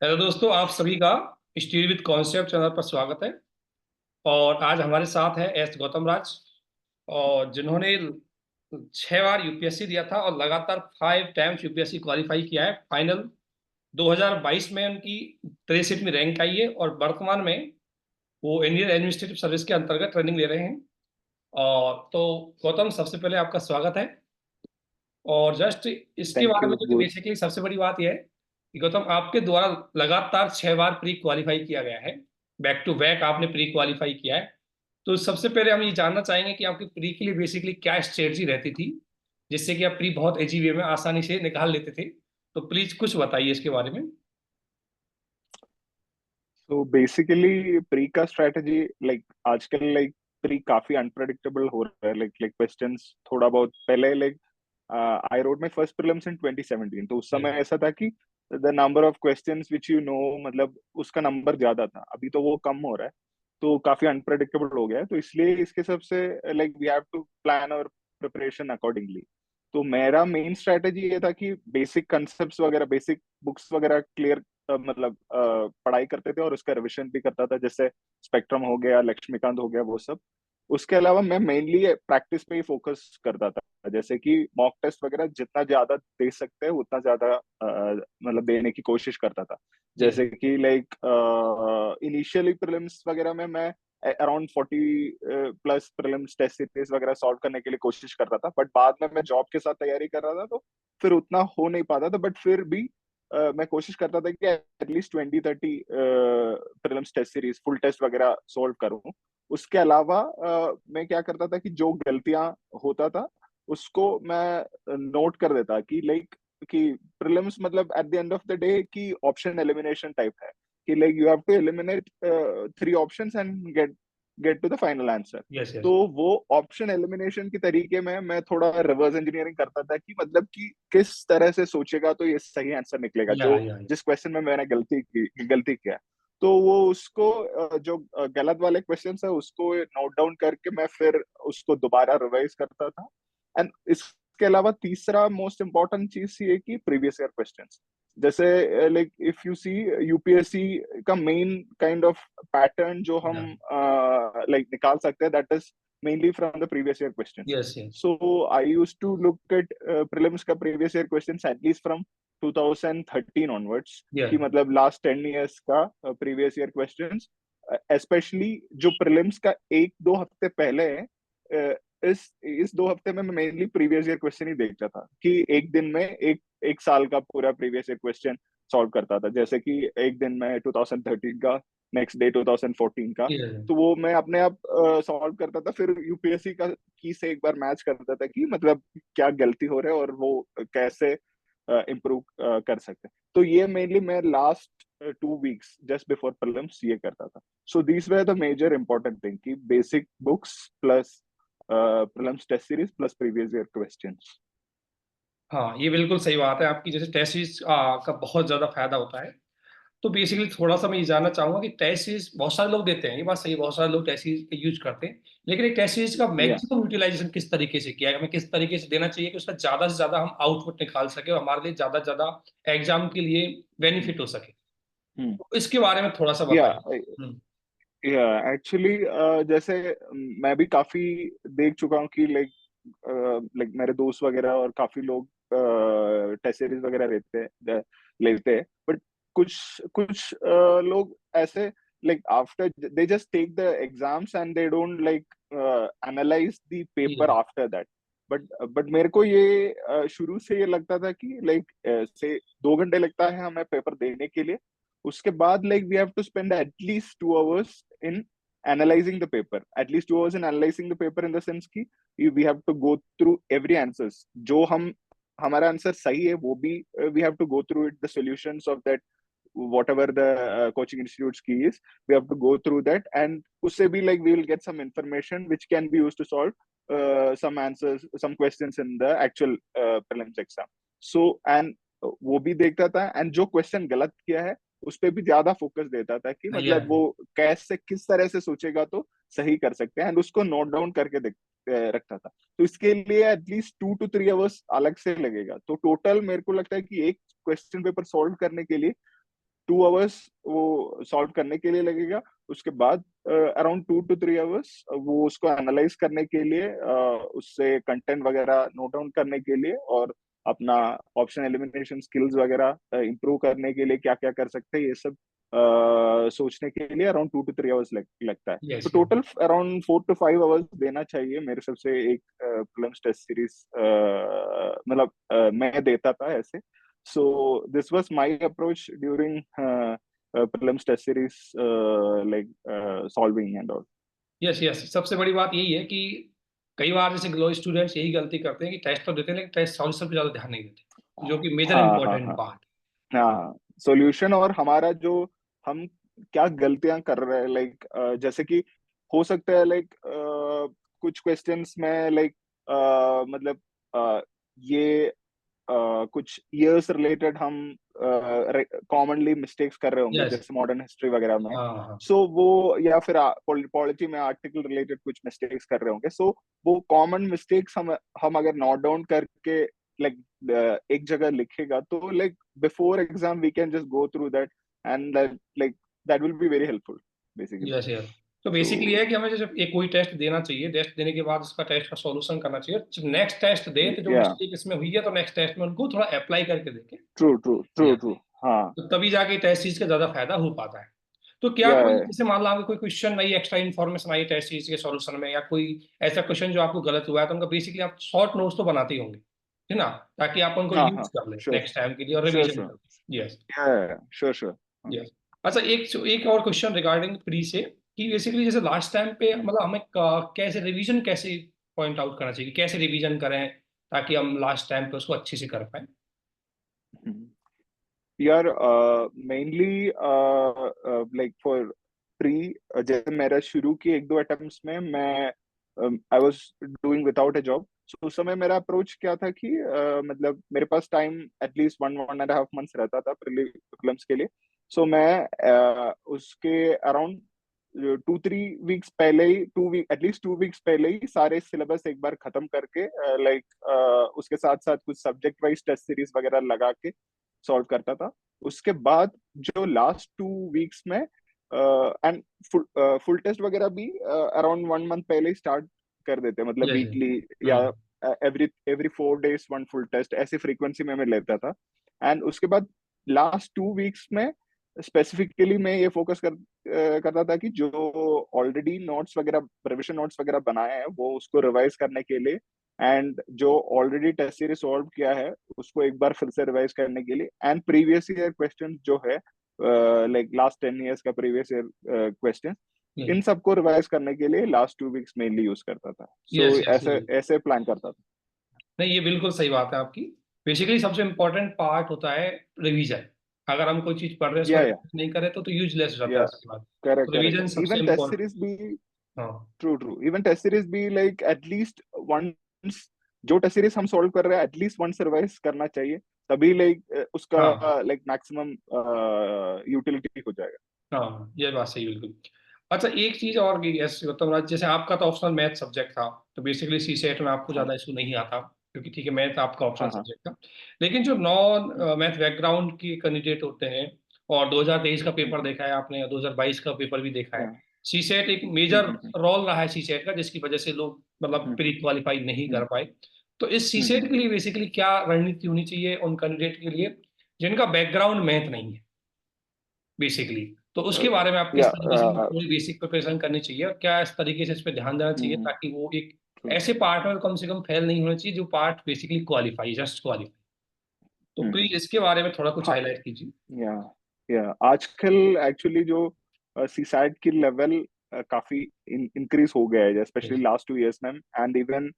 Hello दोस्तों, आप सभी का स्टडी विद कॉन्सेप्ट चैनल पर स्वागत है। और आज हमारे साथ है एस गौतम राज, और जिन्होंने 6 बार यूपीएससी दिया था और लगातार 5 टाइम्स यूपीएससी क्वालिफाई किया है। फाइनल 2022 में उनकी 63वीं रैंक आई है और वर्तमान में वो इंडियन एडमिनिस्ट्रेटिव सर्विस के अंतर्गत ट्रेनिंग ले रहे हैं। और तो गौतम, सबसे पहले आपका स्वागत है। और जस्ट इसके थैंक बारे में यू तो गुड। बेसिकली सबसे बड़ी बात यह है कि गौतम, आपके द्वारा लगातार 6 बार प्री क्वालिफाई किया गया है। बैक टू बैक आपने प्री क्वालिफाई किया है। तो सबसे पहले हम ये जानना चाहेंगे कि आपकी प्री के लिए बेसिकली क्या स्ट्रेटजी रहती थी, जिससे कि आप प्री बहुत इजी वे में आसानी से निकाल लेते थे। तो प्लीज कुछ बताइए इसके बारे में। तो बेसिकली प्री का स्ट्रेटजी आजकल प्री काफी अनप्रडिक्टेबल हो रहा है। लाइक क्वेश्चंस थोड़ा बहुत पहले I wrote my first prelims in 2017। तो उस समय Yes. ऐसा था कि the number of questions which you know मतलब उसका नंबर ज्यादा था। अभी तो वो कम हो रहा है, तो काफी अनप्रडिक्टेबल हो गया है। तो इसलिए इसके सबसे वी हैव टू प्लान और प्रिपरेशन अकॉर्डिंगली। तो मेरा मेन स्ट्रेटेजी ये था कि बेसिक कंसेप्ट वगैरह, बेसिक बुक्स वगैरह क्लियर पढ़ाई करते थे और उसका रिविजन भी करता था। जैसे स्पेक्ट्रम हो गया, लक्ष्मीकांत हो गया, वो सब। उसके अलावा मैं मेनली प्रैक्टिस पे ही फोकस करता था। जैसे कि मॉक टेस्ट वगैरह जितना ज्यादा दे सकते हैं उतना ज्यादा देने की कोशिश करता था। जी। जैसे कि इनिशियली प्रीलिम्स वगैरह में मैं around 40 plus prelims test series वगैरह सॉल्व करने के लिए कोशिश करता था। बट बाद में मैं जॉब के साथ तैयारी कर रहा था, तो फिर उतना हो नहीं पाता था। बट फिर भी मैं कोशिश करता था कि at least 20-30 prelims test series full test वगैरह सोल्व करूं। उसके अलावा मैं क्या करता था कि जो गलतियां होता था उसको मैं नोट कर देता कि कि प्रीलिम्स मतलब at the end of the day की ऑप्शन एलिमिनेशन टाइप है। कि you have to eliminate 3 options and get to the final answer. Yes, तो यस। वो ऑप्शन एलिमिनेशन की तरीके में मैं थोड़ा रिवर्स इंजीनियरिंग करता था कि मतलब कि किस तरह से सोचेगा तो ये सही आंसर निकलेगा, जो या। जिस क्वेश्चन में मैंने गलती किया। तो वो उसको जो गलत वाले क्वेश्चन है उसको नोट डाउन करके मैं फिर उसको दोबारा रिवाइज करता था। एंड इसके अलावा तीसरा मोस्ट इम्पोर्टेंट चीज ये कि प्रीवियस ईयर क्वेश्चंस। जैसे इफ यू सी यूपीएससी का मेन काइंड ऑफ पैटर्न जो हम या। निकाल सकते हैं, that is mainly from the previous year questions. Yes, yes. So I used to look at prelims का previous year questions at least from 2013 onwards. Yeah. कि मतलब लास्ट 10 इयर्स का प्रीवियस ईयर क्वेश्चंस, स्पेशली जो प्रीलिम्स का 1-2 हफ्ते पहले है। इस 2 हफ्ते में मैं मेनली प्रीवियस ईयर क्वेश्चन ही देखता था कि एक दिन में एक साल का पूरा प्रीवियस ईयर क्वेश्चन सॉल्व करता था। जैसे कि एक दिन में 2013 का, नेक्स्ट डे 2014 का। तो वो मैं अपने आप सॉल्व करता था, फिर यूपीएससी का की से एक बार मैच करता था कि मतलब क्या गलती हो रहा है और वो कैसे इम्प्रूव कर सकते हैं। तो ये मेनली मैं last 2 weeks just before prelims ये करता था। So these were the major important thing कि basic books plus prelims test series plus previous year questions. हाँ, ये बिल्कुल सही बात है आपकी। जैसे टेस्ट सीरीज का बहुत ज्यादा फायदा होता है। तो बेसिकली थोड़ा सा मैं ये जानना चाहूंगा कि टेस्ट सीरीज बहुत सारे लोग देते हैं, ये बात सही है, बहुत सारे लोग टेस्ट सीरीज यूज करते हैं। लेकिन एक टेस्ट सीरीज का या मैक्सिमम यूटिलाइजेशन किस तरीके से किया है, हमें किस तरीके से देना चाहिए कि उसका ज्यादा से ज्यादा हम आउटपुट निकाल सके और हमारे लिए ज्यादा से ज्यादा एग्जाम के लिए बेनिफिट हो सके। तो इसके बारे में थोड़ा सा या बताइए। हम्म। या एक्चुअली जैसे मैं भी काफी देख चुका हूँ कि मेरे दोस्त वगैरह और काफी लोग टेस्ट सीरीज वगैरह लेते हैं। बट कुछ कुछ लोग ऐसे after they just take the exams and they don't analyse the paper जी। After that. बट मेरे को ये शुरू से ये लगता था कि से 2 घंटे लगता है हमें पेपर देने के लिए। उसके बाद we have to spend at least 2 hours in analyzing the paper, at least 2 hours in analyzing the paper in the sense कि we have to go through every answers। जो हम हमारा आंसर सही है वो भी we have to go through it, the solutions of that whatever the coaching institute's key is, we have to go through that। and उससे भी we will get some information which can be used to solve some answers, some questions in the actual prelims exam। so and वो भी देखता था, and जो question गलत किया है उस पे भी ज्यादा फोकस देता था कि या। मतलब वो कैसे किस तरह से सोचेगा तो सही कर सकते हैं, एंड उसको नोट डाउन करके रखता था। तो इसके लिए एटलीस्ट 2 to 3 hours अलग से लगेगा। तो टोटल मेरे को लगता है कि एक क्वेश्चन पेपर सॉल्व करने के लिए 2 hours वो सॉल्व करने के लिए लगेगा। उसके बाद अराउंड 2 to 3 hours वो उसको एनालाइज करने के लिए, उससे कंटेंट वगैरह नोट डाउन करने के लिए, और अपना ऑप्शन एलिमिनेशन स्किल्स वगैरह इंप्रूव करने के लिए क्या क्या कर सकते हैं, ये सब सोचने के लिए अराउंड 2 to 3 hours लगता है। तो yes yes total around 4 to 5 hours देना चाहिए मेरे हिसाब से एक प्रीलिम्स टेस्ट सीरीज, मतलब मैं देता था ऐसे। So this was my approach during prelims test series, like solving and all. Yes yes, सबसे बड़ी बात यही है कि कई बार जैसे ग्लो स्टूडेंट्स यही गलती करते हैं कि टेस्ट तो देते हैं लेकिन टेस्ट सॉल्यूशन पे ज्यादा ध्यान नहीं देते, जो कि मेजर हाँ हाँ इंपॉर्टेंट हाँ पार्ट। हाँ, सॉल्यूशन और हमारा जो हम क्या गलतियां कर रहे हैं, लाइक जैसे कि हो सकता है लाइक कुछ क्वेश्चंस में लाइक मतलब ये कुछ ईयर्स रिलेटेड हम कॉमनली मिस्टेक्स कर रहे होंगे, यस। जैसे मॉडर्न हिस्ट्री वगैरह में। हाँ हाँ। सो वो, या फिर पॉलिटी में आर्टिकल रिलेटेड कुछ मिस्टेक्स कर रहे होंगे। सो वो कॉमन मिस्टेक्स हम अगर नोट डाउन करके लाइक एक जगह लिखेगा, तो like before exam we can just go through that, and like that will be very helpful basically. Yes yes, तो सो बेसिकली है कि हमें जैसे एक कोई टेस्ट देना चाहिए, टेस्ट देने के बाद उसका टेस्ट का सॉल्यूशन करना चाहिए, नेक्स्ट टेस्ट दे तो जो या, मिस्टेक इसमें हुई है तो नेक्स्ट टेस्ट में उनको थोड़ा अप्लाई करके देखें। ट्रू ट्रू ट्रू या ट्रू, हाँ। तो तभी जाके टेस्ट सीरीज का ज्यादा फायदा हो पाता है। तो क्या या कोई जैसे मान लो आपको कोई क्वेश्चन नई एक्स्ट्रा इन्फॉर्मेशन आई टेस्ट सीरीज के सॉल्यूशन में, या कोई ऐसा क्वेश्चन जो आपको गलत हुआ है, तो उनका बेसिकली आप शॉर्ट नोट्स तो बनाते ही होंगे, है ना, ताकि आप उनको हाँ यूज हाँ, कर लें श्योर नेक्स्ट टाइम के लिए और श्योर रिवीजन श्योर, कर लें। यस या श्योर श्योर। यस। अच्छा, एक एक और क्वेश्चन रिगार्डिंग प्री से, कि बेसिकली जैसे लास्ट टाइम पे मतलब हमें कैसे रिवीजन कैसे पॉइंट आउट करना चाहिए, कैसे रिवीजन करें ताकि हम लास्ट टाइम पे उसको अच्छे से कर पाए। यार मेनली लाइक फॉर प्री, जैसे मेरा शुरू की 1-2 अटेम्प्ट्स में मैं I was doing without a job. So उस समय मेरा अप्रोच क्या था कि मतलब मेरे पास टाइम एटलीस्ट 1-1.5 months रहता था प्रीलिम्स के लिए। सो मैं उसके अराउंड 2-3 वीक्स पहले ही, 2 वीक एटलीस्ट 2 वीक्स पहले ही सारे सिलेबस एक बार खत्म करके, लाइक उसके साथ साथ कुछ सब्जेक्ट वाइज टेस्ट सीरीज वगैरह लगा के सॉल्व करता था। उसके बाद जो लास्ट 2 वीक्स में, एंड फुल टेस्ट वगैरह भी अराउंड 1 मंथ पहले ही स्टार्ट कर देते, मतलब यस। वीकली या hmm. Every every 4 days one full test, ऐसी फ्रीक्वेंसी में मैं लेता था। एंड उसके बाद लास्ट 2 वीक्स में स्पेसिफिकली मैं ये फोकस करता था कि जो ऑलरेडी नोट्स वगैरह, रिविजन नोट्स वगैरह बनाए हैं, वो उसको रिवाइज करने के लिए, एंड जो ऑलरेडी टेस्ट सीरीज सॉल्व किया है उसको एक बार फिर से रिवाइज करने के लिए, एंड प्रीवियस ईयर क्वेश्चन जो है लाइक लास्ट 10 years का प्रीवियस ईयर क्वेश्चन, इन सबको रिवाइज करने के लिए लास्ट 2 वीक्स मेनली यूज करता था। So yes yes. ऐसे ऐसे प्लान करता था। नहीं, ये बिल्कुल सही बात है आपकी। बेसिकली सबसे इम्पोर्टेंट पार्ट होता है रिवीजन। अगर हम कोई चीज पढ़ रहे हैं उसको या रिवीजन नहीं करें तो यूजलेस हो जाता है या उसके बाद। करेक्ट करेक्ट रिवीजन करेक्ट, सबसे इवन टेस्ट इम्पोर्टेंट। सीरीज भी, हाँ true true, even test series भी लाइक एटलीस्ट वंस, जो टेस्ट सीरीज हम सॉल्व कर रहे हैं एटलीस्ट वंस रिवाइज करना चाहिए, तभी लाइक हाँ उसका लाइक मैक्सिमम यूटिलिटी हो जाएगा। हाँ, ये बात सही बिल्कुल। अच्छा, एक चीज और की यस गौतम राज, जैसे आपका तो ऑप्शनल मैथ सब्जेक्ट था, तो बेसिकली सी सेट में आपको हाँ ज्यादा इशू नहीं आता, क्योंकि ठीक है मैथ आपका ऑप्शनल हाँ हाँ, सब्जेक्ट था। लेकिन जो नॉन मैथ बैकग्राउंड के कैंडिडेट होते हैं, और 2023 का पेपर देखा है आपने, 2022 का पेपर भी देखा है, सी सेट एक मेजर रोल रहा है सी सेट का, जिसकी वजह से लोग मतलब प्री क्वालिफाई नहीं कर पाए। तो इस सी सेट के लिए बेसिकली क्या रणनीति होनी चाहिए उन कैंडिडेट के लिए जिनका बैकग्राउंड मैथ नहीं है बेसिकली, तो उसके बारे में आप किस या तरीके से थोड़ी बेसिक प्रिपरेशन करनी चाहिए और क्या इस तरीके से इस पे ध्यान देना चाहिए ताकि वो एक ऐसे पार्ट में कम से कम फेल नहीं होना चाहिए जो part basically qualify, just qualify. तो प्लीज इसके बारे में थोड़ा कुछ हाँ, हाईलाइट कीजिए। या या आजकल एक्चुअली जो सीसैट की लेवल काफी इंक्रीज हो गया है, स्पेशली यस लास्ट 2 years में। एंड इवन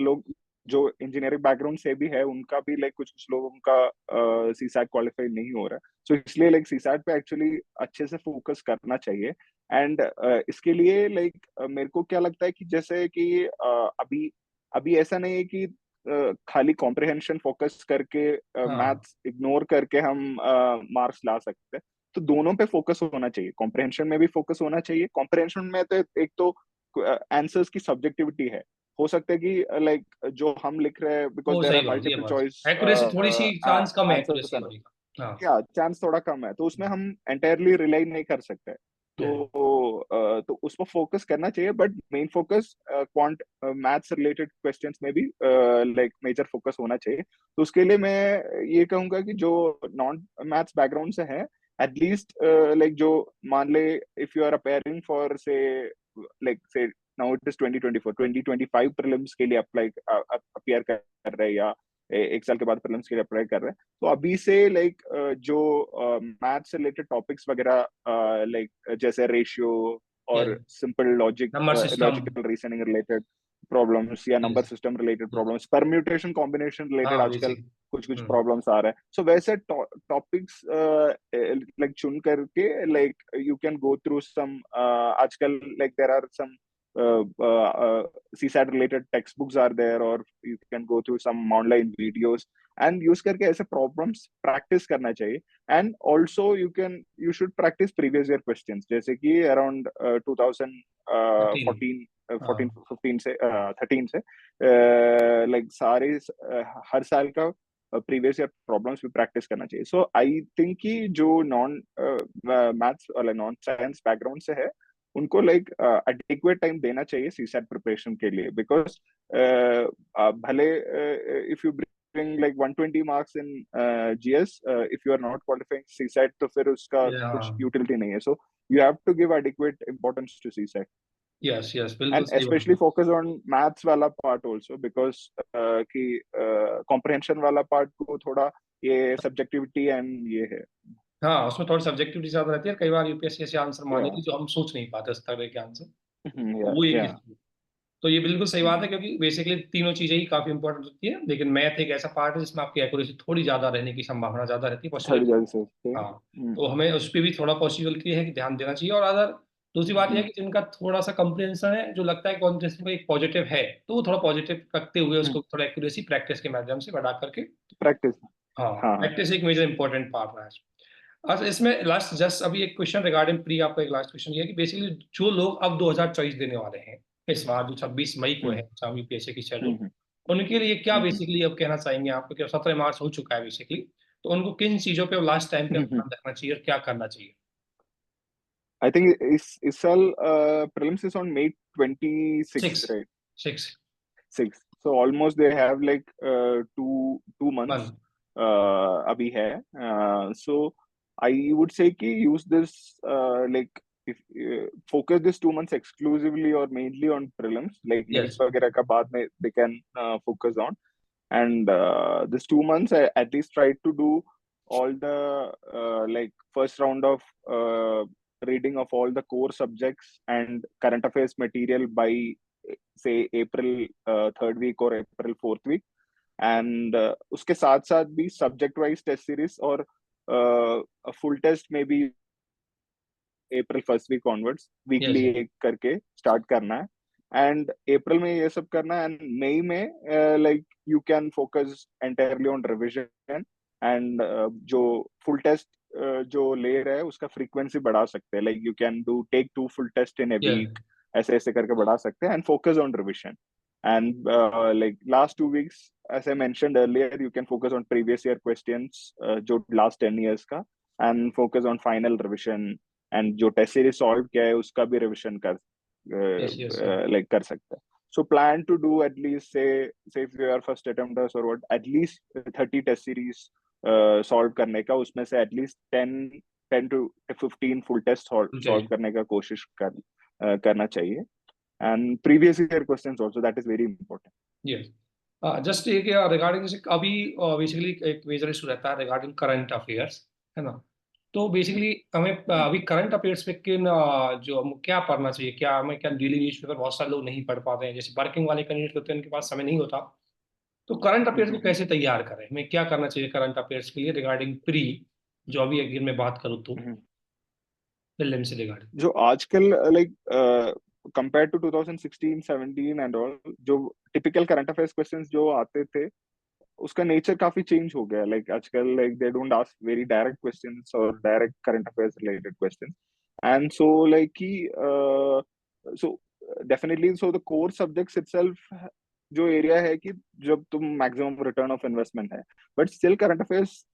लोग जो इंजीनियरिंग बैकग्राउंड से भी है, उनका भी लाइक कुछ कुछ लोगों का सीसैट क्वालिफाई नहीं हो रहा है। सो इसलिए लाइक सीसैट पे एक्चुअली अच्छे से फोकस करना चाहिए। एंड इसके लिए लाइक मेरे को क्या लगता है कि जैसे कि अभी अभी ऐसा नहीं है कि खाली कॉम्प्रिहेंशन फोकस करके, हाँ। मैथ्स इग्नोर करके हम मार्क्स ला सकते हैं। तो दोनों पे फोकस होना चाहिए, कॉम्प्रिहेंशन में भी फोकस होना चाहिए। कॉम्प्रिहेंशन में तो एक तो आंसर्स की सब्जेक्टिविटी है, हो सकता है कि लाइक जो हम लिख रहे हैं, बिकॉज वो देयर सही आर बात, ये मल्टीपल बात चॉइस एक्यूरेसी थोड़ी सी चांस कम है आंसर्स, एक्यूरेसी होने का। हाँ क्या चांस थोड़ा कम है, तो उसमें हम एंटायरली रिलाई नहीं कर सकते। yeah, तो उस पर फोकस करना चाहिए, but main focus quant maths related questions में भी लाइक मेजर फोकस होना चाहिए। तो उसके लिए मैं ये कहूंगा कि जो नॉन मैथ्स बैकग्राउंड से है, एटलीस्ट लाइक जो मान ले, if you are appearing for say like say now it is 2024 2025 prelims के लिए अप्लाई अपियर कर रहे हैं, या एक साल के बाद प्रीलिम्स के लिए अप्लाई कर रहे हैं, तो अभी से लाइक जो मैथ्स से रिलेटेड टॉपिक्स वगैरह लाइक जैसे रेशियो yeah. और simple number system. Logical reasoning related problems, या number yes. System related problems, permutation combination related हाँ आजकल बेसिक। कुछ कुछ हम्म। प्रॉब्लम्स आ रहे हैं। सो वैसे टॉपिक्स लाइक चुन करके like you can go through some आजकल like there are some CSAT related textbooks are there, or you can go through some online videos and use करके ऐसे problems practice करना चाहिए। And also you should practice previous year questions, जैसे कि around 13। 2014 14 हाँ 15 से 13 से लाइक सारे हर साल का प्रीवियस ईयर प्रॉब्लम्स भी प्रैक्टिस करना चाहिए। सो आई थिंक कि जो नॉन मैथ्स वाला नॉन साइंस बैकग्राउंड से है, उनको लाइक एडिक्वेट टाइम देना चाहिए सीसैट प्रिपरेशन के लिए, बिकॉज भले if you bring like 120 marks in GS, if you are not qualifying CSAT, तो फिर उसका कुछ हाँ। यूटिलिटी नहीं है। So you have to give adequate importance to CSAT, yes yes, बिल्कुल and सही बात especially है। focus on maths वाला part also, because कि comprehension वाला part को थोड़ा ये subjectivity and ये है। हाँ उसमें थोड़ी सब्जेक्टिविटी ज्यादा रहती है, कई बार यूपीएससी ऐसे आंसर yeah मांगेगी जो हम सोच नहीं पाते उस तरह के आंसर। तो yeah वो एक yeah issue है। तो ये बिल्कुल सही बात है, क्योंकि बेसिकली तीनों चीजें ही काफी इंपॉर्टेंट होती है, लेकिन मैथ एक ऐसा पार्ट है जिसमें आपकी एक्यूरेसी थोड़ी ज्यादा रहने की संभावना ज्यादा रहती है, थर्ड पॉसिबिलिटी। जगह से हाँ। तो हमें उस पर भी थोड़ा पॉसिबिलिटी है कि ध्यान देना चाहिए। और अगर दूसरी बात यह है कि जिनका थोड़ा सा कंप्रिहेंशन है, जो लगता है कॉम्प्रिहेंशन का एक पॉजिटिव है, तो वो थोड़ा पॉजिटिव रखते हुए उसको थोड़ा एक्यूरेसी प्रैक्टिस के माध्यम से बढ़ा करके। प्रैक्टिस। हाँ हाँ हाँ प्रैक्टिस एक मेजर इंपॉर्टेंट पार्ट रहा है। अच्छा इसमें लास्ट जस्ट अभी एक क्वेश्चन रिगार्डिंग प्री, आपको एक लास्ट क्वेश्चन ये है कि बेसिकली जो लोग अब 2024 देने वाले हैं, इस बार जो 26 मई को हम्म है एग्जाम यूपीएससी की शेड्यूल, हम्म उनके लिए क्या हम्म बेसिकली अब कहना चाहेंगे आपको, कि 17 मार्च हो चुका है बेसिकली, तो उनको किन चीजों पे लास्ट टाइम पे हम्म ध्यान रखना चाहिए और क्या करना चाहिए? आई थिंक इस साल prelims is on May 26, 6। right? 6 6, so almost they have like 2 months month. अभी है। So I would say कि use this like if focus this 2 months exclusively or mainly on prelims, like yes. mains वगैरह का बाद में they can focus on, and this 2 months I at least try to do all the like first round of reading of all the core subjects and current affairs material by say April 3rd week or April 4th week, and उसके साथ साथ भी subject wise test series और full test में भी April 1st week onwards yes. Weekly एक करके start करना है। एंड अप्रैल में ये सब करना है, एंड मई में like you can focus entirely on revision, and जो फुल टेस्ट जो ले रहे हैं उसका फ्रीक्वेंसी बढ़ा सकते हैं, like you can do take 2 full test in a yes. Week, ऐसे ऐसे करके बढ़ा सकते हैं, and focus on revision. And like last 2 weeks, as I mentioned earlier, you can focus on previous year questions, जो last 10 years का, and focus on final revision, and जो test series solve किया है उसका भी रिविजन कर yes. Yes. Like कर सकते हैं। So plan to do at least say if you are first attempters और what, at least 30 test series solve करने का, उसमें से at least 10 to 15 full test solve करने का कोशिश करना चाहिए, and previous year questions also, that is very important. Yes. Just एक रिगार्डिंग जैसे अभी बेसिकली एक मेजर इशू रहता है रिगार्डिंग करंट अफेयर्स, है ना? तो बेसिकली हमें अभी करंट अफेयर्स पे किन जो हम क्या पढ़ना चाहिए, क्या हमें, क्या डेली न्यूज़पेपर बहुत सारे लोग नहीं पढ़ पाते हैं, जैसे वर्किंग वाले कैंडिडेट होते हैं उनके पास समय नहीं होता, तो करंट अफेयर्स को कैसे तैयार करें, हमें क्या करना चाहिए करंट अफेयर्स के लिए रिगार्डिंग प्री, जो अभी अगर मैं बात करूँ तो प्रीलिम से रिगार्डिंग। जो आजकल like compare to 2016 17 and all, जो टिपिकल करंट अफेयर्स क्वेश्चंस जो आते थे, उसका नेचर काफी चेंज हो गया। लाइक आजकल like they don't ask very direct questions और direct current affairs related questions, and so like कि so definitely, so the core subjects itself जो एरिया है कि जब तुम मैक्सिमम रिटर्न ऑफ इन्वेस्टमेंट है, but still current affairs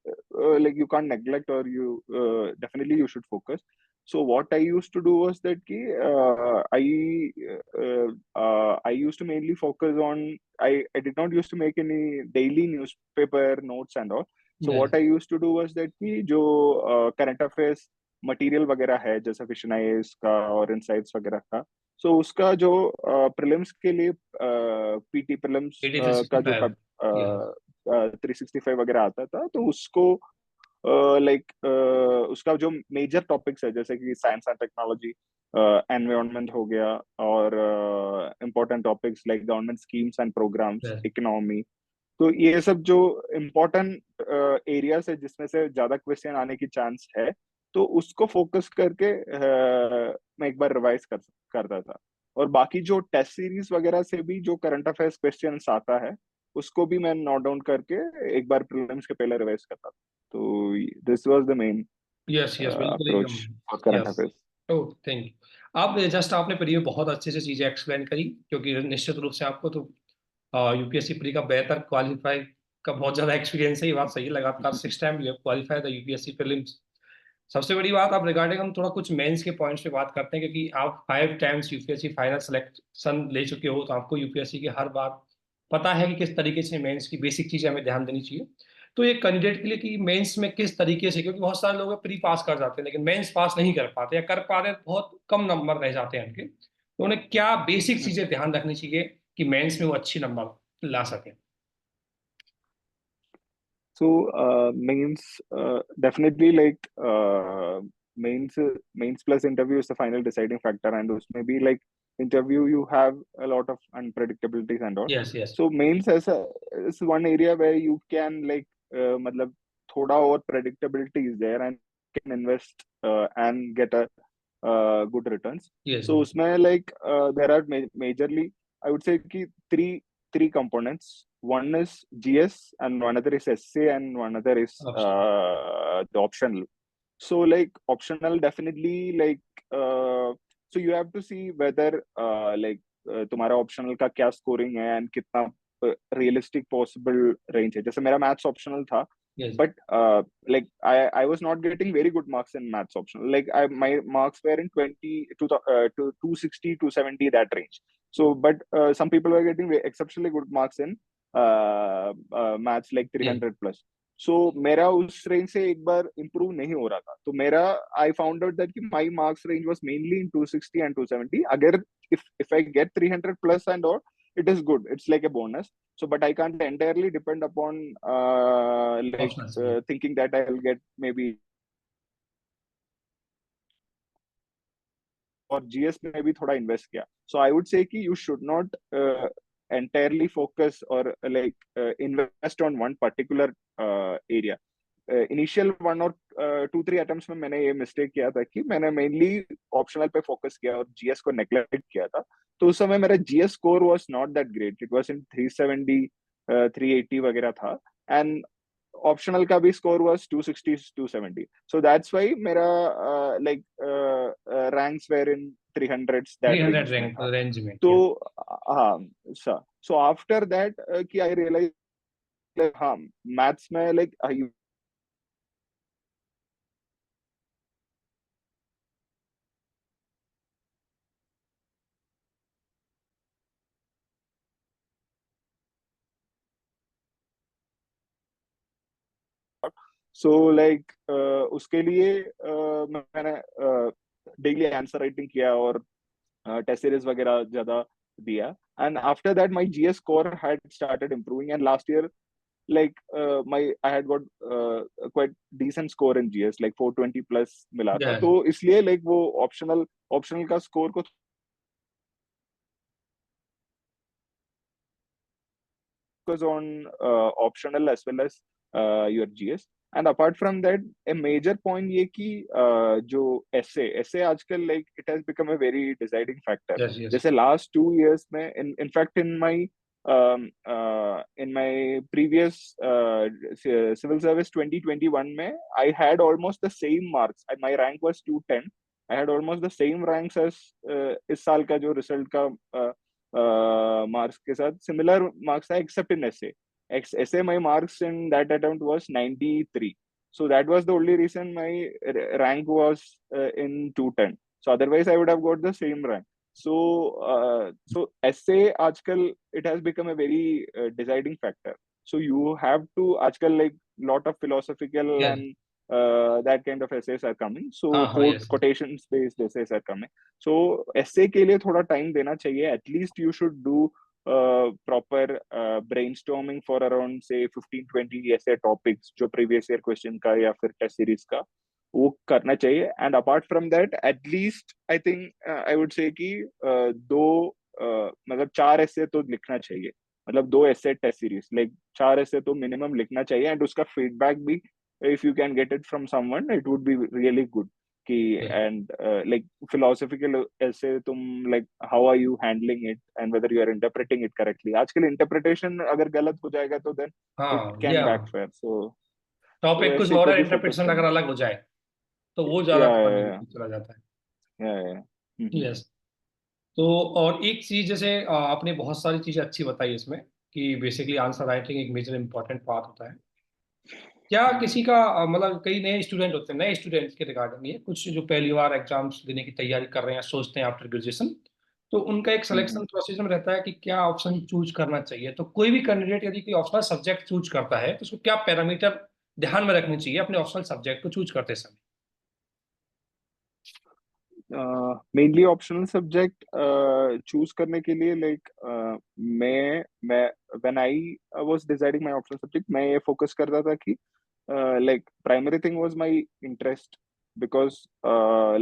like you can't neglect, or you definitely you should focus. So what I used to do was that ki, I used to mainly focus on, I did not used to make any daily newspaper notes and all. So yes, what I used to do was that कि जो current affairs material वगैरह है, जैसे विशनाइज का और insights वगैरह का, सो उसका जो प्रीलिम्स के लिए पीटी प्रीलिम्स का जो 8365, yes, 365 वगैरह आता था, तो उसको लाइक उसका जो मेजर टॉपिक्स है, जैसे कि साइंस एंड टेक्नोलॉजी, एनवायरनमेंट हो गया, और important topics like government schemes and programmes, yes, economy, तो ये सब जो इम्पोर्टेंट एरियाज है जिसमें से ज्यादा क्वेश्चन आने की चांस है, तो उसको फोकस करके मैं एक बार रिवाइज करता था। और बाकी जो टेस्ट सीरीज वगैरह से भी जो करंट अफेयर्स क्वेश्चंस आता है, उसको भी मैं नोट डाउन करके एक बार प्रीलिम्स के पहले रिवाइज करता था। तो this was the main yes, yes, बिल्कुल अप्रोच एकदम। For current yes, affairs. Oh thank you. आप जस्ट आपने प्री में बहुत अच्छे से चीज़ें एक्सप्लेन करी, क्योंकि निश्चित रूप से आपको तो यूपीएससी प्री का बेहतर क्वालिफाई का बहुत ज़्यादा एक्सपीरियंस है, ये बात सही है। लगातार 6 time you have qualified the UPSC prelims. सबसे बड़ी बात, आप रिगार्डिंग हम थोड़ा कुछ मेंस के पॉइंट्स पे बात करते हैं, क्योंकि आप 5 टाइम्स यूपीएससी फाइनल सिलेक्शन ले चुके हो, तो आपको यूपीएससी की हर बात पता है कि किस तरीके से मेंस की बेसिक चीजें हमें ध्यान देनी चाहिए। तो एक कैंडिडेट के लिए कि मेंस में किस तरीके से, क्योंकि बहुत सारे लोग प्री पास कर जाते हैं लेकिन मेंस पास नहीं कर पाते, या कर पाते हैं तो बहुत कम नंबर रह जाते हैं उनके, तो उन्हें क्या बेसिक चीजें ध्यान रखनी चाहिए कि मेंस में वो अच्छी नंबर ला सके? So mains definitely like mains mains plus interview is the final deciding factor, and उसमें भी like interview you have a lot of unpredictabilities and all. Yes, yes, So mains ऐसा is one area where you can like मतलब थोड़ा और predictability is there, and can invest and get a good returns. Yes, So उसमें like there are majorly I would say कि three components. One is GS, and one other is SA, and one other is option, the optional. So like optional definitely like so you have to see whether like तुम्हारा optional का क्या scoring है and कितना realistic possible range है। जैसे मेरा maths optional था, yes, but like I was not getting very good marks in maths optional. Like my marks were in 20 to 260 270 that range. So but some people were getting exceptionally good marks in maths like yes, 300 plus. सो मेरा उस range से एक बार improve नहीं हो रहा था, तो मेरा आई फाउंड आउट दैट कि my marks range was mainly in 260 and 270। अगर if I get 300 plus and all, it is good, it's like a bonus. So but I can't entirely depend upon like option से। thinking that I'll get maybe, और GS में भी थोड़ा invest किया। सो आई would say कि you should not entirely focus or like invest on one particular area. Initial 1 और 2 3 attempts में मैंने ये मिस्टेक किया था कि मैंने मेनली ऑप्शनल पे फोकस किया और जीएस को नेग्लेक्ट किया था। तो उस समय मेरा GS score was not that great, it was in 370 380 वगैरह था, एंड ऑप्शनल का भी score was 260 270। So that's why मेरा like ranks were in 300s three that hundred range में रैंक था। रेंज में, तो यस। हाँ सो आफ्टर दैट कि आई रियलाइज हाँ मैथ्स में लाइक सो लाइक उसके लिए मैंने डेली आंसर राइटिंग किया और टेस्ट सीरीज वगैरह ज्यादा दिया, and after that my GS score had started improving, and last year like my I had got quite decent score in GS like 420 plus मिला था। यस, तो इसलिए like वो ऑप्शनल का स्कोर को focus on optional as well as your GS. And apart from that, a major point ये कि जो essay आजकल like it has become a very deciding factor. Yes, yes, जैसे last 2 years में in fact in my previous civil service 2021 में I had almost the same marks. My rank was 210. I had almost the same ranks as इस साल का जो result का marks के साथ सिमिलर मार्क्स था except in essay. Essay my marks in that attempt was 93. So that was the only reason my rank was in 210. So otherwise I would have got the same rank. So essay आजकल it has become a very deciding factor. So you have to आजकल like lot of philosophical yes. and that kind of essays are coming. So हाँ हाँ, yes. quotations based essays are coming. So essay के लिए थोड़ा time देना चाहिए. At least you should do proper brainstorming for around say 15-20 ऐसे topics जो previous year question का या फिर test series का वो करना चाहिए. And apart from that at least I think I would say कि दो मतलब 4 ऐसे तो लिखना चाहिए. मतलब 2 ऐसे टेस्ट सीरीज लाइक 4 ऐसे तो मिनिमम लिखना चाहिए. एंड उसका फीडबैक भी if you can get it from someone it would be really good कि and like philosophical ऐसे तुम like how are you handling it and whether you are interpreting it correctly. आजकल interpretation अगर गलत हो जाएगा तो then it हाँ, can या backfire. So टॉपिक कुछ ऐसे और पे है, भी फोकस इंटरप्रिटेशन अगर करना. अलग हो जाए तो वो ज्यादा या खराब या चला जाता है. या यस. तो और एक चीज जैसे आपने बहुत सारी चीजें अच्छी बताई इसमें कि बेसिकली आंसर राइटिंग एक मेजर इंपॉर्टेंट पार्ट होता है. क्या किसी का मतलब कई नए स्टूडेंट होते हैं, नए स्टूडेंट्स के रिगार्डिंग ये कुछ जो पहली बार एग्जाम्स देने की तैयारी कर रहे हैं, सोचते हैं आफ्टर ग्रेजुएशन, तो उनका एक सिलेक्शन प्रोसेस में रहता है कि क्या ऑप्शन चूज करना चाहिए. तो कोई भी कैंडिडेट यदि कोई ऑप्शनल सब्जेक्ट चूज करता है तो उसको क्या पैरामीटर ध्यान में रखने चाहिए अपने ऑप्शनल सब्जेक्ट को चूज करते समय. मेनली ऑप्शनल सब्जेक्ट चूज करने के लिए लाइक मैं when I was deciding my optional subject मैं ये फोकस करता था कि like primary thing was my interest because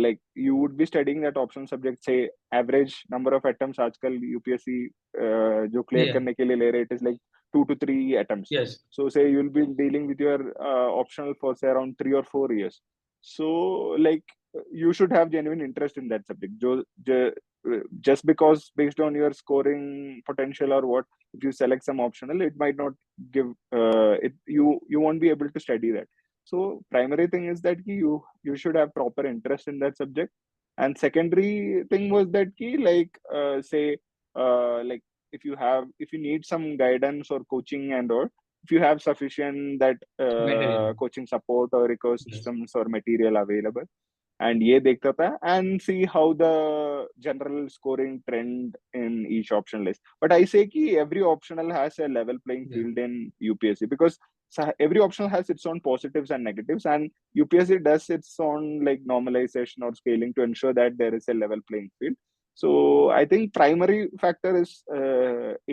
like you would be studying that optional subject say average number of attempts आजकल UPSC जो clear Yeah. करने के लिए ले रहे it is like 2 to 3 attempts. Yes. So say you'll be dealing with your optional for say around 3 or 4 years. So like you should have genuine interest in that subject. Just because based on your scoring potential or what, if you select some optional, it might not give it. You won't be able to study that. So primary thing is that you should have proper interest in that subject. And secondary thing was that like say like if you need some guidance or coaching and or if you have sufficient that Material. coaching support or Yes. ecosystems or material available and ये देखता था and see how the general scoring trend in each optional is. But I say कि every optional has a level playing Yeah. field in UPSC because every optional has its own positives and negatives and UPSC does its own like normalization or scaling to ensure that there is a level playing field. So I think primary factor is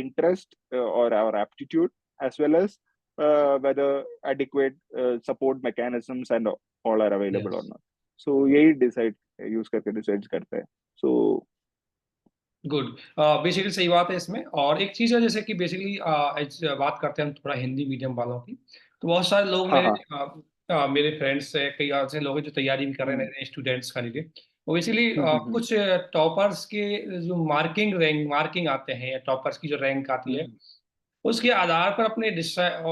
interest or aptitude as well as whether adequate support mechanisms and all are available or Yes. not. सो यही decide use करके decide करते हैं. So good. Basically सही बात है इसमें. और एक चीज है जैसे कि बेसिकली बात करते हैं हम थोड़ा हिंदी मीडियम वालों की, तो बहुत सारे लोग हाँ मेरे हाँ. मेरे फ्रेंड्स है, कई ऐसे लोग हैं जो तैयारी भी कर रहे हैं, नए स्टूडेंट्स का लिए. वो बेसिकली हम्म कुछ टॉपर्स के जो मार्किंग आते हैं या टॉपर्स की जो रैंक आती है हम्म उसके आधार पर अपने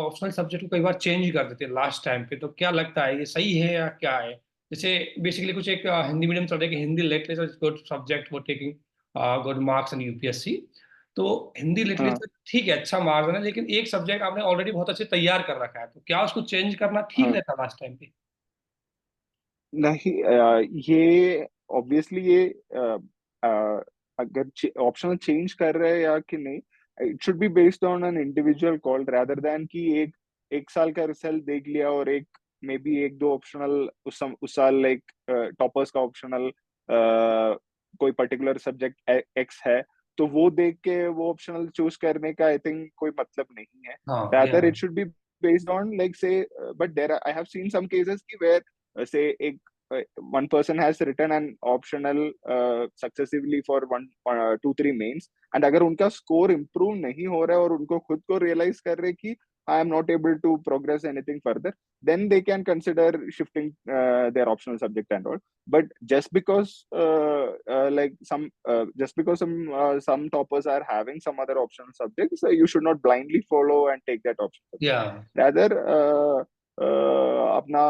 ऑप्शनल सब्जेक्ट को कई बार चेंज कर देते हैं लास्ट टाइम पे. तो क्या लगता है ये सही है या क्या है? जैसे बेसिकली कुछ एक हिंदी मीडियम चल रहा है कि हिंदी लिटरेचर गुड सब्जेक्ट वो taking good marks in UPSC. तो हिंदी हाँ लिटरेचर ठीक है, अच्छा मार्जिन है, लेकिन एक सब्जेक्ट आपने ऑलरेडी बहुत अच्छे तैयार कर रखा है, तो क्या उसको चेंज करना ठीक हाँ. रहता है लास्ट टाइम पे? नहीं ये ऑब्वियसली ये अगर ऑप्शनल चेंज कर रहे हैं या कि नहीं it should be based on an individual call rather than कि एक साल का रिजल्ट देख लिया और मे बी एक दो ऑप्शनल उस साल लाइक टॉपर्स का ऑप्शनल कोई पर्टिकुलर सब्जेक्ट एक्स है तो वो देख के वो ऑप्शनल चूज करने का आई थिंक कोई मतलब नहीं है. हाँ, या. Rather it should be based on like say but I have seen some cases where say one person has written an optional successively for 2-3 mains and अगर उनका score improve नहीं हो रहा है और उनको खुद को realize कर रहे कि I am not able to progress anything further, then they can consider shifting their optional subject and all. But just because just because some toppers are having some other optional subjects, you should not blindly follow and take that option. या. Rather, अपना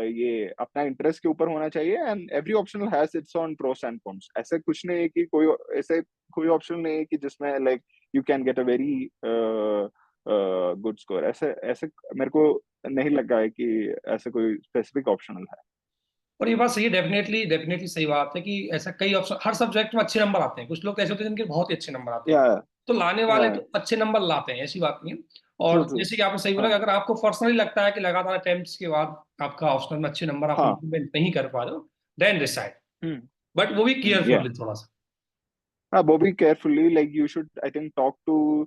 ये अपना interest के ऊपर होना चाहिए, and every optional has its own pros and cons. ऐसे कुछ नहीं है कि कोई ऐसे कोई ऑप्शन नहीं है कि जिसमें like you can get a very good score. ऐसे ऐसे मेरे को नहीं लगा है कि ऐसे कोई स्पेसिफिक ऑप्शनल है। और ये बात सही है, डेफिनेटली डेफिनेटली सही बात है कि ऐसा कई ऑप्शन, हर सब्जेक्ट में अच्छे नंबर आते हैं, कुछ लोग ऐसे होते हैं जिनके बहुत ही अच्छे नंबर आते हैं, या तो लाने या वाले तो अच्छे नंबर लाते हैं, ऐसी बात नहीं है। ट्रू और ट्रू। जैसे कि आपने सही बोला हाँ कि अगर आपको पर्सनली लगता है कि लगातार अटेम्प्ट्स के बाद आपका ऑप्शनल में अच्छे नंबर आप हाँ। इंप्रूवमेंट नहीं कर पा रहे हो, देन डिसाइड, हम्म बट वो भी या केयरफुली थोड़ा सा। हाँ, वो भी carefully, like you should I think talk to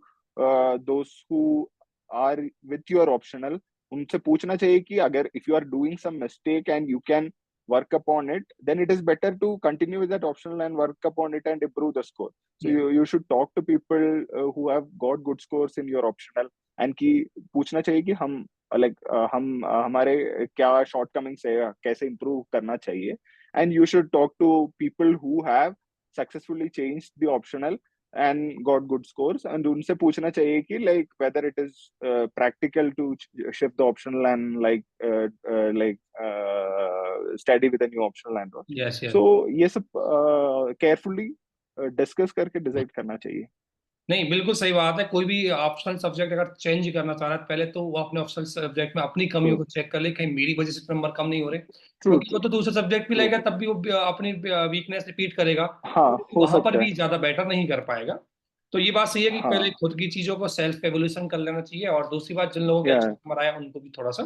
those who are with your optional. उनसे पूछना चाहिए कि अगर if you are doing some mistake and you can work upon it, then it is better to continue with that optional and work upon it and improve the score. So Yeah. you should talk to people who have got good scores in your optional, and कि पूछना चाहिए कि हम like हम हमारे क्या shortcomings है, कैसे improve करना चाहिए। And you should talk to people who have successfully changed the optional and got good scores, and उनसे पूछना चाहिए कि like whether it is practical to shift the optional and study with a new optional and all. Yes, yes. So ये सब carefully discuss करके decide करना चाहिए। नहीं, बिल्कुल सही बात है। कोई भी ऑप्शनल सब्जेक्ट अगर चेंज करना चाह रहा है, पहले तो वो अपने ऑप्शनल सब्जेक्ट में अपनी ट्रू कमियों को चेक कर ले, कहीं मेरी वजह से नंबर कम नहीं हो रहे, ट्रू क्योंकि वो ट्रू तो दूसरे सब्जेक्ट भी ट्रू। लेगा तब भी वो अपनी वीकनेस रिपीट करेगा, हाँ, तो हो वहां पर सकता भी है। ज्यादा बेटर नहीं कर पाएगा। तो ये बात सही है कि पहले हाँ खुद की चीजों को सेल्फ एवोल्यूशन कर लेना चाहिए, और दूसरी बात, जिन लोगों के या अच्छे नंबर आए उनको भी थोड़ा सा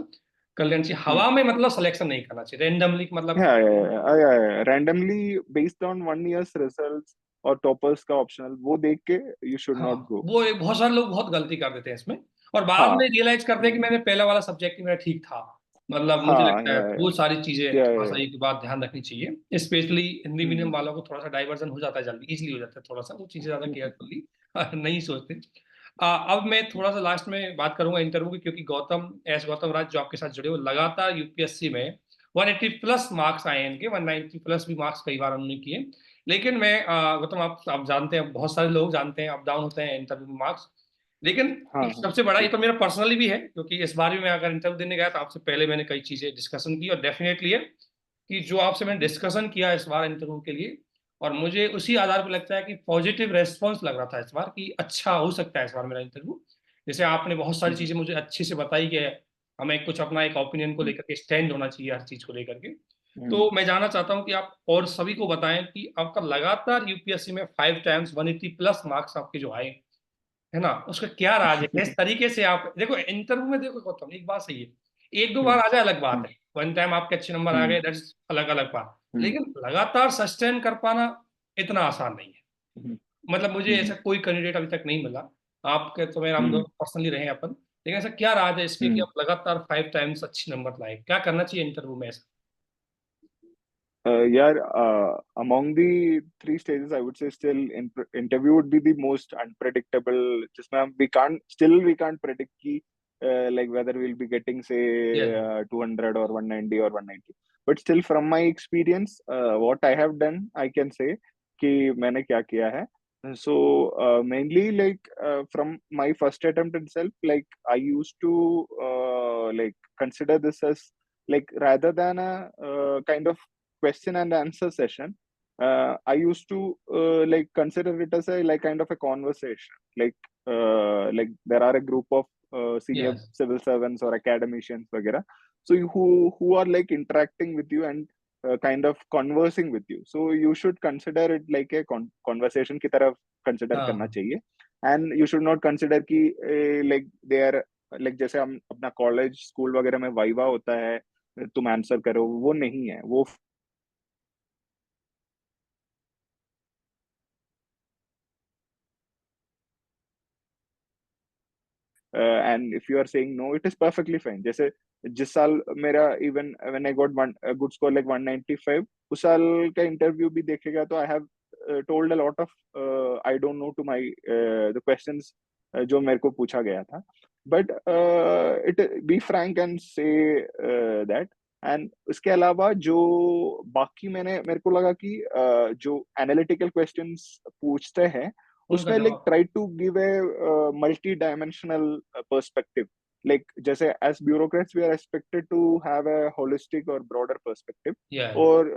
कर लेना चाहिए। हम्म हवा में मतलब सिलेक्शन नहीं करना चाहिए रेंडमली, मतलब या randomly based on one years results और टॉपर्स का ऑप्शनल वो देख के यू शुड हाँ, नॉट गो। बहुत सारे लोग बहुत गलती कर देते हैं इसमें, और बाद हाँ में रियलाइज करते हैं कि मैंने पहला वाला सब्जेक्ट ही मेरा ठीक था। मतलब मुझे हाँ लगता है वो सारी चीजें या थोड़ा सा एक बात ध्यान रखनी चाहिए, स्पेशली हिंदी मीडियम हम्म वालों को थोड़ा सा डाइवर्जन हो जाता है, जल्दी इजीली हो जाता है, थोड़ा सा वो चीजें ज्यादा हम्म केयरफुली नहीं सोचते। अब मैं थोड़ा सा लास्ट में बात करूंगा इंटरव्यू की, क्योंकि गौतम राज जो आपके साथ जुड़े हो, लगातार यूपीएससी में 180 प्लस मार्क्स आए हैं इनके, 190 प्लस भी मार्क्स कई बार उन्होंने किए। लेकिन मैं गौतम, आप जानते हैं, बहुत सारे लोग जानते हैं, अप डाउन होते हैं इंटरव्यू में मार्क्स। लेकिन हाँ एक हाँ सबसे बड़ा, ये ट्रू तो मेरा पर्सनली भी है, क्योंकि इस बार भी मैं अगर इंटरव्यू देने गया तो आपसे पहले मैंने कई चीजें डिस्कशन की, और डेफिनेटली है कि जो आपसे मैंने डिस्कशन किया इस बार इंटरव्यू के लिए, और मुझे उसी आधार पर लगता है कि पॉजिटिव रेस्पॉन्स लग रहा था इस बार, कि अच्छा हो सकता है इस बार मेरा इंटरव्यू। जैसे आपने बहुत सारी चीजें मुझे अच्छे से बताई कि हमें कुछ अपना एक ओपिनियन को लेकर के स्टैंड होना चाहिए हर चीज को लेकर के। तो मैं जानना चाहता हूं कि आप और सभी को बताएं कि आपका लगातार यूपीएससी में 5 टाइम्स 180 प्लस मार्क्स आपके जो आए, है ना, उसका क्या राज है, किस तरीके से आप देखो इंटरव्यू में, देखो गौतम एक बात सही है, एक दो बार आ जाए अलग बात है, वन टाइम आपके अच्छे नंबर आ गए, दैट्स अलग अलग बात, लेकिन लगातार सस्टेन कर पाना इतना आसान नहीं है। मतलब मुझे ऐसा कोई कैंडिडेट अभी तक नहीं मिला, आपके तो मेरा, हम दोनों पर्सनली रहे अपन, लेकिन ऐसा क्या राज है इसके कि आप लगातार 5 टाइम्स अच्छे नंबर लाए, क्या करना चाहिए इंटरव्यू में ऐसा? Yeah, among the three stages, I would say still interview would be the most unpredictable. Just now, we can't predict ki, like whether we'll be getting say Yeah. 200 or 190 or 190. But still, from my experience, what I have done, I can say कि मैंने क्या किया है. So mainly like from my first attempt itself, like I used to like consider this as like rather than a kind of question and answer session, I used to like consider it as a like kind of a conversation. Like there are a group of senior Yes. civil servants or academicians, वगैरह, so who are like interacting with you and kind of conversing with you. So you should consider it like a conversation की तरह consider करना हाँ, चाहिए, and you should not consider कि like they are like जैसे हम अपना college school वगैरह में वाइवा होता है, तुम आंसर करो, वो नहीं है वो। And if you are saying no, it is perfectly fine. जैसे जिस साल मेरा even when I got one good score like 195, उस साल का इंटरव्यू भी देखेगा तो I have told a lot of I don't know to my the questions जो मेरे को पूछा गया था, but it be frank and say that. And उसके अलावा जो बाकी मेरे को लगा कि जो एनालिटिकल क्वेश्चंस पूछते हैं उनका उसमें लाइक जवाब। Try to give a multi dimensional perspective, like जैसे as bureaucrats we are expected to have a holistic or broader perspective, Yeah. और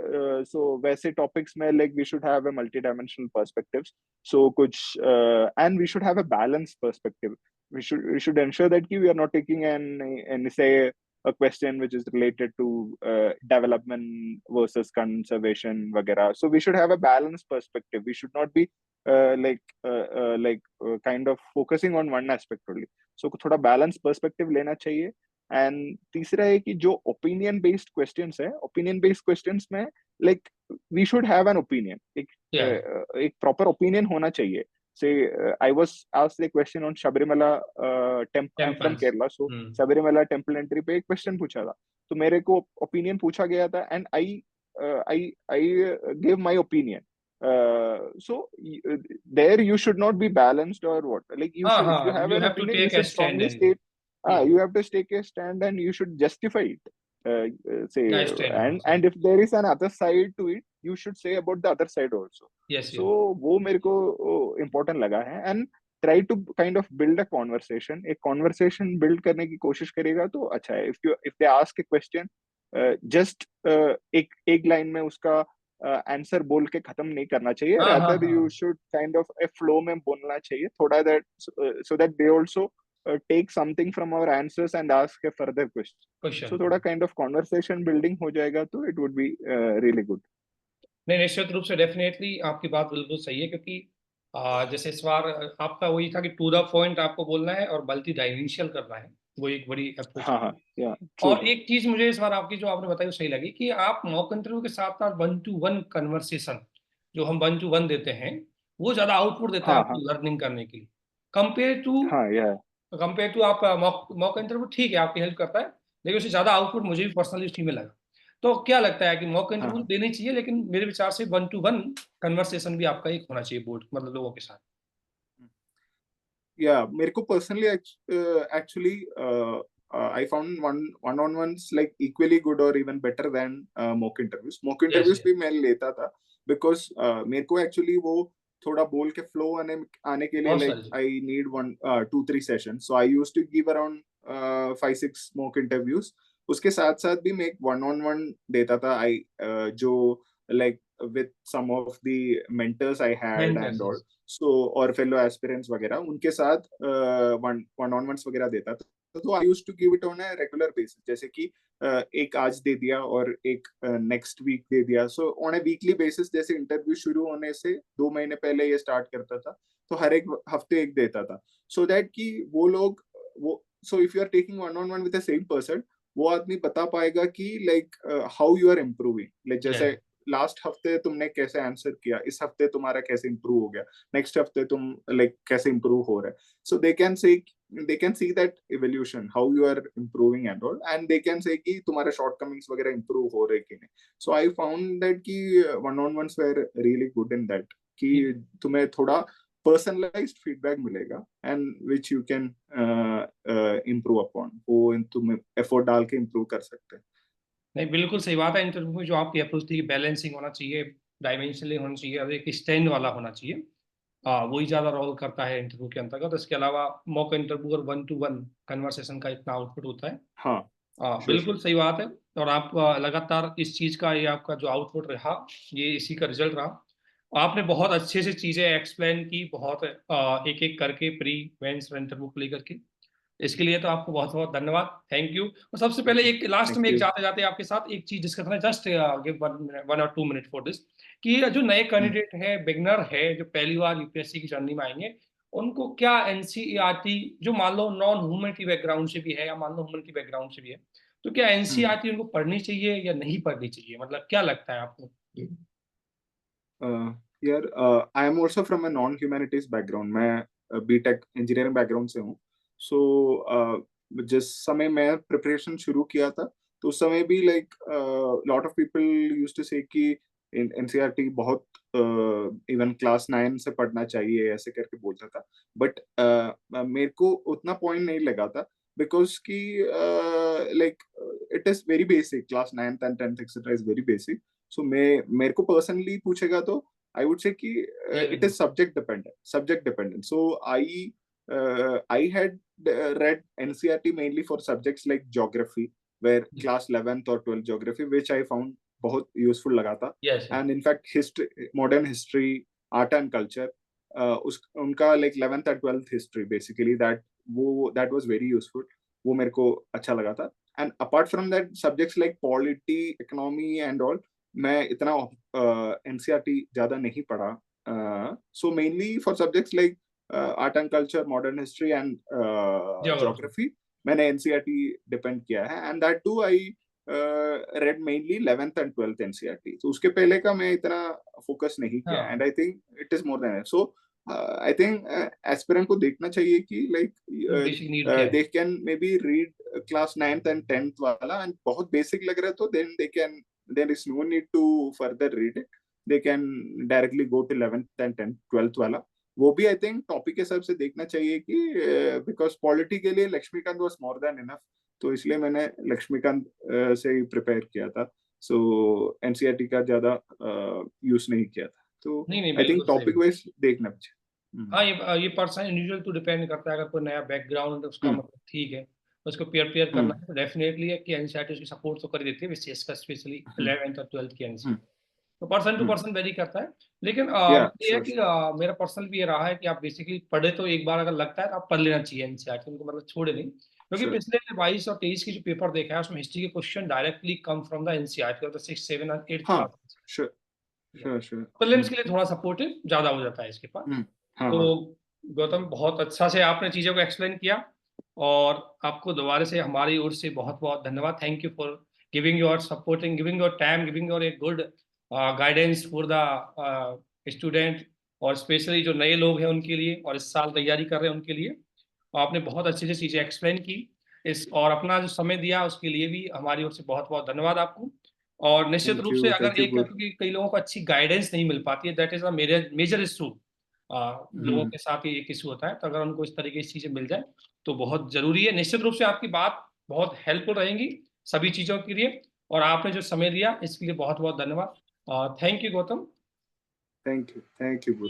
so वैसे topics में like we should have a multidimensional perspectives, so कुछ and we should have a balanced perspective. We should ensure that we are not taking an say a question which is related to development versus conservation वगैरह. So we should have a balanced perspective. We should not be kind of focusing on one aspect only. So थोड़ा balance perspective लेना चाहिए. And तीसरा है कि जो opinion based questions है, opinion based questions में like we should have an opinion, Yeah. एक प्रॉपर ओपिनियन होना चाहिए. Say, I was asked a question on Sabarimala temple. I'm from Temples. Kerala, so Sabarimala temple entry पे एक question पूछा था, तो मेरे को ओपिनियन पूछा गया था, and I gave my opinion. So there you should not be balanced or what. Like you हाँ should, if you हाँ, have you an have to opinion, you take a should stand strongly and state. You have to take a stand and you should justify it. Say, yeah, stand and also. if there is an other side to it, you should say about the other side also. Yes, So yes. वो मेरे को important लगा है. And try to kind of build a conversation. एक conversation build करने की कोशिश करेगा तो अच्छा है. If they ask a question, just एक line में उसका आंसर बोल के खत्म नहीं करना चाहिए. हाँ हाँ रादर यू हाँ. Should kind of a flow में बोलना चाहिए थोड़ा, that so that they also take something from our answers and ask a further question. So question. थोड़ा काइंड ऑफ कॉन्वर्सेशन बिल्डिंग हो जाएगा तो it would be really good. नहीं, निश्चित रूप से डेफिनेटली आपकी बात बिल्कुल सही है, क्योंकि जैसे सवाल आपका वही था कि टू द पॉइंट आपको बोलना है और मल्टी डायमेंशनल करना है, वो एक बड़ी अप्रोच हाँ है. हाँ, या ट्रू. और एक चीज मुझे इस बार आपकी जो आपने बताई वो सही लगी कि आप मॉक इंटरव्यू के साथ साथ 1-to-1 कन्वर्सेशन जो हम 1-to-1 देते हैं वो ज्यादा आउटपुट देता है हाँ हाँ आपको लर्निंग करने के लिए, कंपेयर टू हाँ, या आप मॉक मॉक इंटरव्यू. ठीक है, आपकी हेल्प करता है, लेकिन उससे ज्यादा आउटपुट मुझे भी पर्सनली उस टीम में लगा. तो क्या लगता है कि मॉक हाँ इंटरव्यू हाँ, देनी चाहिए, लेकिन मेरे विचार से 1-to-1 कन्वर्सेशन भी आपका एक होना चाहिए बोर्ड मतलब लोगों के साथ. या मेरे को personally actually I found one-on-ones like equally good or even better than mock interviews. Mock yes interviews भी मैं लेता था because मेरे को actually वो थोड़ा बोल के flow आने के लिए बहुत like सारी. I need 2-3 sessions. So I used to give around 5-6 mock interviews. उसके साथ साथ भी मैं एक one-on-one देता था. जो like with some of the mentors I had and all. So और fellow aspirants वगैरह उनके साथ one-on-ones वगैरह देता था. तो I used to give it on a regular basis, जैसे कि एक आज दे दिया और एक नेक्स्ट वीक दे दिया. So on a weekly basis, जैसे इंटरव्यू शुरू होने से 2 महीने पहले ये स्टार्ट करता था, तो हर एक हफ्ते एक देता था, सो दैट कि वो लोग वो so if you are taking one on one with the same person, वो आदमी बता पाएगा कि like how you are improving. Like जैसे लास्ट हफ्ते तुमने कैसे आंसर किया, इस हफ्ते तुम्हारा कैसे इंप्रूव हो गया, नेक्स्ट हफ्ते तुम लाइक कैसे इंप्रूव हो रहा है. सो they can see that evolution, how you are improving and all, and they can say कि तुम्हारे shortcomings वगैरह improve हो रहे कि नहीं. So I found that कि one-on-ones were really good in that, कि तुम्हें थोड़ा personalized feedback मिलेगा and which you can improve upon. वो तुम effort डाल के improve कर सकते हैं. नहीं, बिल्कुल सही बात है. इंटरव्यू में जो आपकी अप्रोच थी, बैलेंसिंग होना चाहिए, डायमेंशनली होना चाहिए और एक स्टैंड वाला होना चाहिए. वही ज्यादा रोल करता है इंटरव्यू के अंतर्गत. इसके अलावा मॉक इंटरव्यू और 1-to-1 कन्वर्सेशन का इतना आउटपुट होता है. हाँ, बिल्कुल सही बात है. और आप लगातार इस चीज का, ये आपका जो आउटपुट रहा, ये इसी का रिजल्ट रहा. आपने बहुत अच्छे से चीजें एक्सप्लेन की, बहुत एक एक करके प्री मेंस इंटरव्यू को लेकर के. इसके लिए तो आपको बहुत बहुत धन्यवाद, थैंक यू. और सबसे पहले एक लास्ट में थैंक एक यू. जाते जाते आपके साथ एक चीज डिस्कस करना है, just give 1 or 2 minute for this, कि जो नए कैंडिडेट है, बिगनर है, जो पहली बार यूपीएससी की जर्नी में आएंगे, उनको क्या एनसीईआरटी, जो मान लो नॉन ह्यूमैनिटी बैकग्राउंड से भी है या मान लो ह्यूमैनिटी बैकग्राउंड से भी है, तो क्या एनसीईआरटी उनको पढ़नी चाहिए या नहीं पढ़नी चाहिए, मतलब क्या लगता है आपको? यार I am also from a non humanities background. मैं बीटेक इंजीनियरिंग बैकग्राउंड से हूँ. सो जिस समय मैं प्रिपरेशन शुरू किया था, तो उस समय भी like lot of people used to say कि एनसीईआरटी बहुत इवन क्लास 9 से पढ़ना चाहिए, ऐसे करके बोलता था. बट मेरे को उतना पॉइंट नहीं लगा था, बिकॉज कि like it is very basic. Class 9th and 10th etcetera is very basic. So मेरे को पर्सनली पूछेगा तो आई वुड से कि it is subject dependent. So I I had read NCERT mainly for subjects like geography, where class 11th or 12th geography, which I found बहुत useful लगा था. Yes. And in fact history, modern history, art and culture, उस उनका like 11th and 12th history basically that was very useful. वो मेरे को अच्छा लगा था. And apart from that, subjects like polity, economy and all, मैं इतना NCERT ज्यादा नहीं पढ़ा. So mainly for subjects like art and culture, modern history and geography, मैंने NCERT डिपेंड किया है. And that too I read mainly 11th and 12th NCERT. So उसके पहले का मैं इतना फोकस नहीं किया. And I think it is more than enough. So I think aspirant को देखना चाहिए कि like they can maybe read class 9th and 10th वाला, and बहुत basic लग रहा है तो then there is no need to further read it. They can directly go to 11th and 10th 12th वाला. वो भी आई थिंक टॉपिक के हिसाब से देखना चाहिए कि बिकॉज पॉलिटी के लिए Laxmikanth was more than enough, तो इसलिए मैंने लक्ष्मीकांत से ही प्रिपेयर किया था. सो एनसीईआरटी का ज्यादा यूज नहीं किया था. तो आई थिंक टॉपिक वाइज देखना चाहिए. हाँ, ये पर्सन इंडिविजुअल तो डिपेंड करता है. अगर कोई नया बैकग्राउंड है उसका मतलब ठीक है, उसको पेयर करना है तो डेफिनेटली है कि एनसीईआरटी उसकी सपोर्ट तो कर देती है, विशेष का स्पेशली 11th और 12th की एनसीईआरटी. तो पर्सन टू पर्सन वेरी करता है. लेकिन ये है कि मेरा पर्सनल भी ये रहा है कि आप बेसिकली पढ़े तो एक बार अगर लगता है तो आप पढ़ लेना चाहिए एनसीईआरटी, उनको मतलब छोड़े नहीं. क्योंकि पिछले 22 और 23 की जो पेपर देखा है उसमें हिस्ट्री के question directly come from the NCERT of the 6th 7th और 8th क्लास. प्रीलिम्स के लिए थोड़ा सपोर्टिव ज्यादा हो जाता है इसके पास. तो गौतम, बहुत अच्छा से आपने चीजों को एक्सप्लेन किया और आपको दोबारा से हमारी ओर से बहुत बहुत धन्यवाद. Thank you for giving your supporting, giving your time, giving your a good guidance for the student, और स्पेशली जो नए लोग हैं उनके लिए और इस साल तैयारी कर रहे हैं उनके लिए. आपने बहुत अच्छी से चीज़ें एक्सप्लेन की इस और अपना जो समय दिया उसके लिए भी हमारी ओर से बहुत बहुत धन्यवाद आपको. और निश्चित रूप से अगर एक, क्योंकि कई लोगों को अच्छी गाइडेंस नहीं मिल पाती है, that is a major issue. लोगों के साथ ही एक इशू होता है, तो अगर उनको इस तरीके की चीज़ें मिल जाए तो बहुत जरूरी है. निश्चित रूप से आपकी बात बहुत हेल्पफुल रहेंगी सभी चीज़ों के लिए, और आपने जो समय दिया इसके लिए बहुत बहुत धन्यवाद. Thank you Gautam. Thank you.